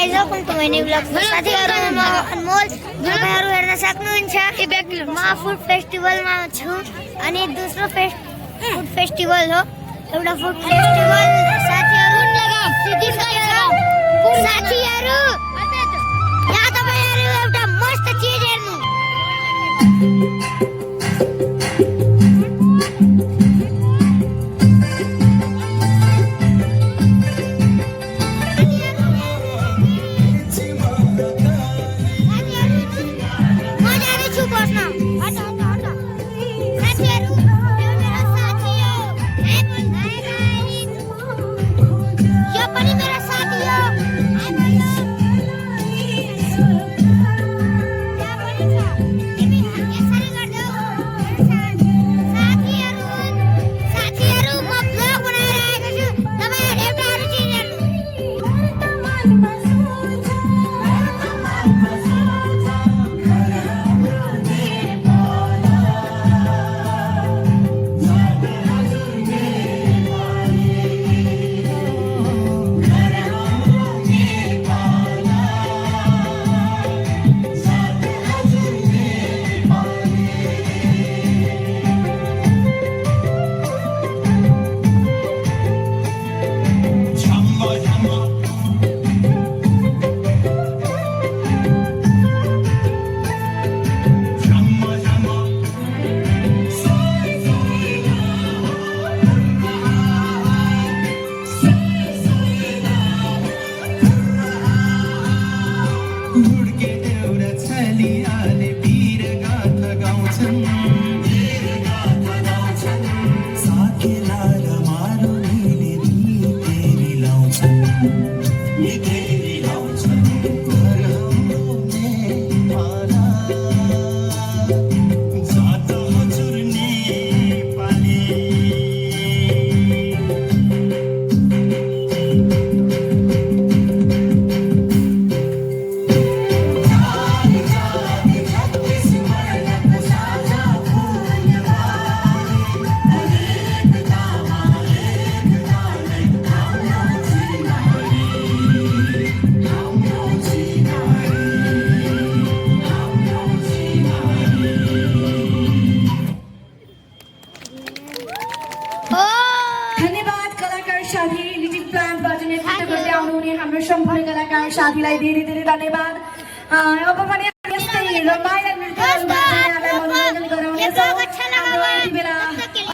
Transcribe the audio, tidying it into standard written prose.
Guys welcome to my new blog साथीहरुमा अनमोल तपाईहरु हेर्न सक्नुहुन्छ म फुड फेस्टिभलमा छु अनि दोस्रो फुड फेस्टिभल हो एउटा फुड फेस्टिभल साथीहरु यहाँ तपाईहरु एउटा मस्त चीज हेर्नु हाम्रो सम्पूर्ण कलाकार साथीलाई धेरै धेरै धन्यवाद। अब पनि यस्तै रमाइलो नृत्य मनोरञ्जन गराउने